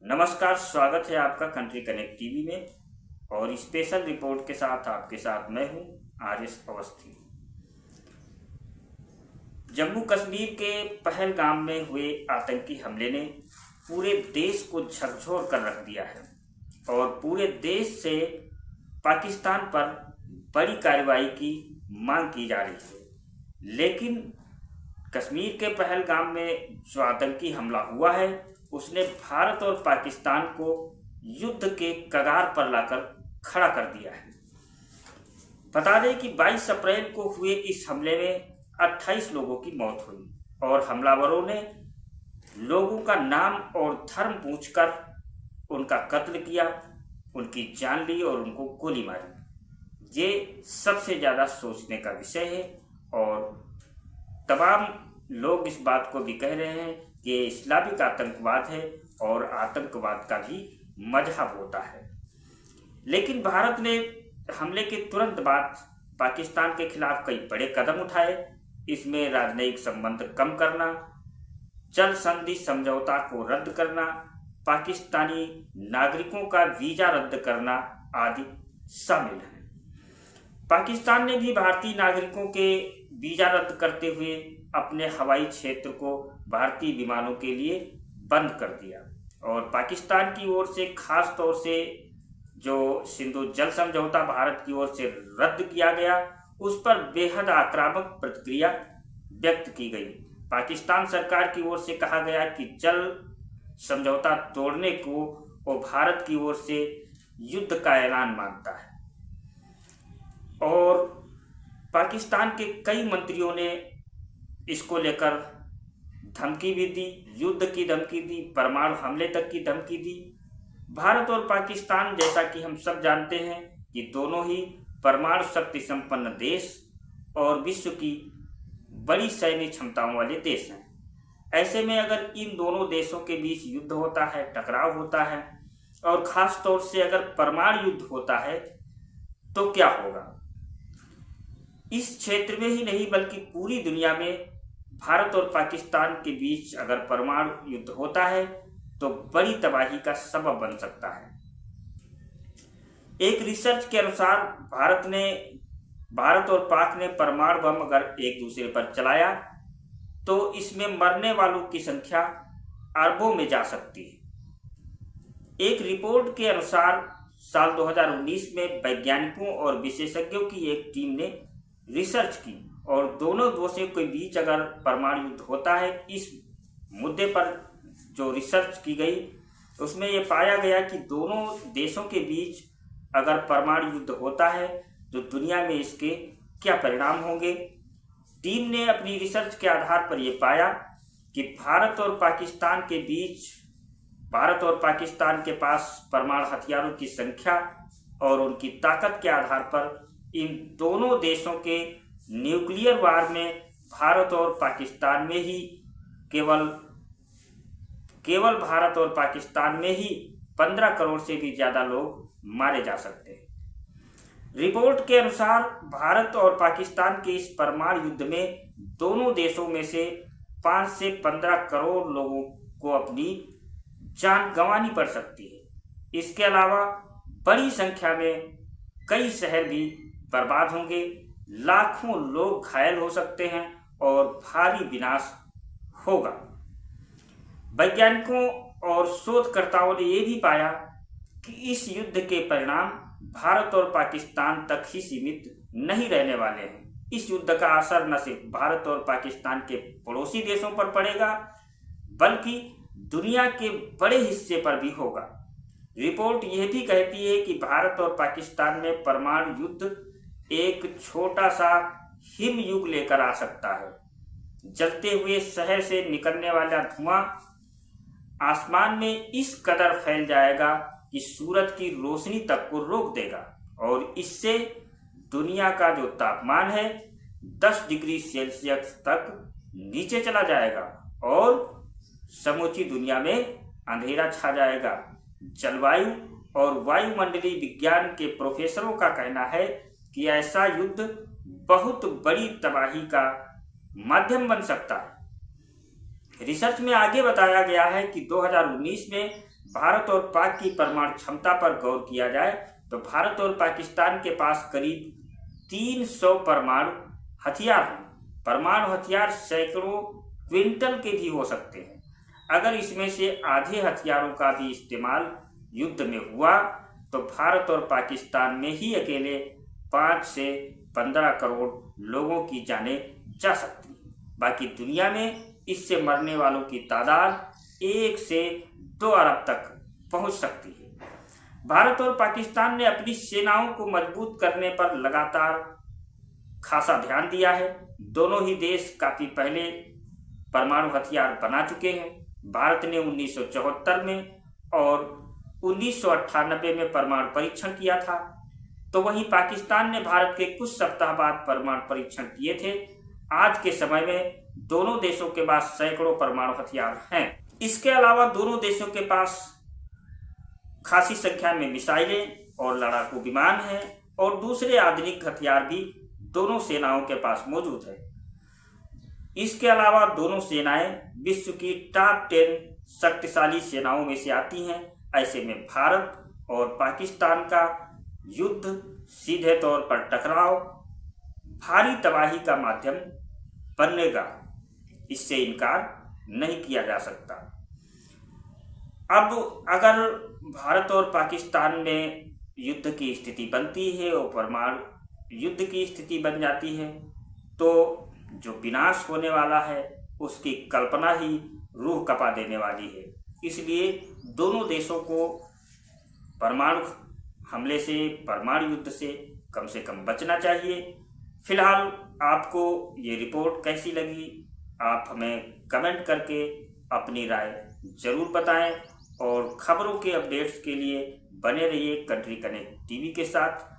नमस्कार, स्वागत है आपका कंट्री कनेक्ट टीवी में। और स्पेशल रिपोर्ट के साथ आपके साथ मैं हूं आर.एस. अवस्थी। जम्मू कश्मीर के पहलगाम में हुए आतंकी हमले ने पूरे देश को झकझोर कर रख दिया है और पूरे देश से पाकिस्तान पर बड़ी कार्रवाई की मांग की जा रही है। लेकिन कश्मीर के पहलगाम में जो आतंकी हमला हुआ है उसने भारत और पाकिस्तान को युद्ध के कगार पर लाकर खड़ा कर दिया है। बता दें कि 22 अप्रैल को हुए इस हमले में 28 लोगों की मौत हुई और हमलावरों ने लोगों का नाम और धर्म पूछकर उनका कत्ल किया, उनकी जान ली और उनको गोली मारी। ये सबसे ज़्यादा सोचने का विषय है और तमाम लोग इस बात को भी कह रहे हैं कि ये इस्लामिक आतंकवाद है और आतंकवाद का भी मजहब होता है। लेकिन भारत ने हमले के तुरंत बाद पाकिस्तान के खिलाफ कई बड़े कदम उठाए। इसमें राजनयिक संबंध कम करना, जल संधि समझौता को रद्द करना, पाकिस्तानी नागरिकों का वीजा रद्द करना आदि शामिल है। पाकिस्तान ने भी भारतीय नागरिकों के वीजा रद्द करते हुए अपने हवाई क्षेत्र को भारतीय विमानों के लिए बंद कर दिया और पाकिस्तान की ओर से खास तौर से जो सिंधु जल समझौता भारत की ओर से रद्द किया गया उस पर बेहद आक्रामक प्रतिक्रिया व्यक्त की गई। पाकिस्तान सरकार की ओर से कहा गया कि जल समझौता तोड़ने को वो भारत की ओर से युद्ध का ऐलान मानता है और पाकिस्तान के कई मंत्रियों ने इसको लेकर धमकी भी दी, युद्ध की धमकी दी, परमाणु हमले तक की धमकी दी। भारत और पाकिस्तान, जैसा कि हम सब जानते हैं कि दोनों ही परमाणु शक्ति संपन्न देश और विश्व की बड़ी सैन्य क्षमताओं वाले देश हैं। ऐसे में अगर इन दोनों देशों के बीच युद्ध होता है, टकराव होता है और ख़ास तौर से अगर परमाणु युद्ध होता है तो क्या होगा। इस क्षेत्र में ही नहीं बल्कि पूरी दुनिया में भारत और पाकिस्तान के बीच अगर परमाणु युद्ध होता है तो बड़ी तबाही का सबब बन सकता है। एक रिसर्च के अनुसार भारत और पाक ने परमाणु बम अगर एक दूसरे पर चलाया तो इसमें मरने वालों की संख्या अरबों में जा सकती है। एक रिपोर्ट के अनुसार साल 2019 में वैज्ञानिकों और विशेषज्ञों की एक टीम ने रिसर्च की और दोनों देशों के बीच अगर परमाणु युद्ध होता है, इस मुद्दे पर जो रिसर्च की गई उसमें ये पाया गया कि दोनों देशों के बीच अगर परमाणु युद्ध होता है तो दुनिया में इसके क्या परिणाम होंगे। टीम ने अपनी रिसर्च के आधार पर यह पाया कि भारत और पाकिस्तान के पास परमाणु हथियारों की संख्या और उनकी ताकत के आधार पर इन दोनों देशों के न्यूक्लियर वार में भारत और पाकिस्तान में ही केवल भारत और पाकिस्तान में ही 15 करोड़ से भी ज़्यादा लोग मारे जा सकते हैं। रिपोर्ट के अनुसार भारत और पाकिस्तान के इस परमाणु युद्ध में दोनों देशों में से 5 से 15 करोड़ लोगों को अपनी जान गंवानी पड़ सकती है। इसके अलावा बड़ी संख्या में कई शहर भी बर्बाद होंगे, लाखों लोग घायल हो सकते हैं और भारी विनाश होगा। वैज्ञानिकों और शोधकर्ताओं ने यह भी पाया कि इस युद्ध के परिणाम भारत और पाकिस्तान तक ही सीमित नहीं रहने वाले हैं। इस युद्ध का असर न सिर्फ भारत और पाकिस्तान के पड़ोसी देशों पर पड़ेगा बल्कि दुनिया के बड़े हिस्से पर भी होगा। रिपोर्ट यह भी कहती है कि भारत और पाकिस्तान में परमाणु युद्ध एक छोटा सा हिमयुग लेकर आ सकता है। जलते हुए शहर से निकलने वाला धुआं आसमान में इस कदर फैल जाएगा कि सूरज की रोशनी तक को रोक देगा और इससे दुनिया का जो तापमान है 10 डिग्री सेल्सियस तक नीचे चला जाएगा और समूची दुनिया में अंधेरा छा जाएगा। जलवायु और वायुमंडलीय विज्ञान के प्रोफेसरों का कहना है कि ऐसा युद्ध बहुत बड़ी तबाही का माध्यम बन सकता है। रिसर्च में आगे बताया गया है कि 2019 में भारत और पाक की परमाणु क्षमता पर गौर किया जाए तो भारत और पाकिस्तान के पास करीब 300 परमाणु हथियार हैं। परमाणु हथियार सैकड़ों क्विंटल के भी हो सकते हैं। अगर इसमें से आधे हथियारों का भी इस्तेमाल युद्ध में हुआ तो भारत और पाकिस्तान में ही अकेले 5 से 15 करोड़ लोगों की जानें जा सकती हैं। बाकी दुनिया में इससे मरने वालों की तादाद 1 से 2 अरब तक पहुंच सकती है। भारत और पाकिस्तान ने अपनी सेनाओं को मजबूत करने पर लगातार खासा ध्यान दिया है। दोनों ही देश काफी पहले परमाणु हथियार बना चुके हैं। भारत ने 1974 में और 1998 में परमाणु परीक्षण किया था, तो वहीं पाकिस्तान ने भारत के कुछ सप्ताह बाद परमाणु परीक्षण किए थे। आज के समय में दोनों देशों के पास सैकड़ों परमाणु हथियार हैं। इसके अलावा दोनों देशों के पास खासी संख्या में मिसाइलें और लड़ाकू विमान हैं और दूसरे आधुनिक हथियार भी दोनों सेनाओं के पास मौजूद है। इसके अलावा दोनों सेनाएं विश्व की टॉप 10 शक्तिशाली सेनाओं में से आती हैं। ऐसे में भारत और पाकिस्तान का युद्ध सीधे तौर पर टकराव भारी तबाही का माध्यम बनेगा, इससे इनकार नहीं किया जा सकता। अब अगर भारत और पाकिस्तान में युद्ध की स्थिति बनती है और परमाणु युद्ध की स्थिति बन जाती है तो जो विनाश होने वाला है उसकी कल्पना ही रूह कपा देने वाली है। इसलिए दोनों देशों को परमाणु हमले से, परमाणु युद्ध से कम बचना चाहिए। फिलहाल आपको ये रिपोर्ट कैसी लगी, आप हमें कमेंट करके अपनी राय जरूर बताएं और खबरों के अपडेट्स के लिए बने रहिए कंट्री कनेक्ट टीवी के साथ।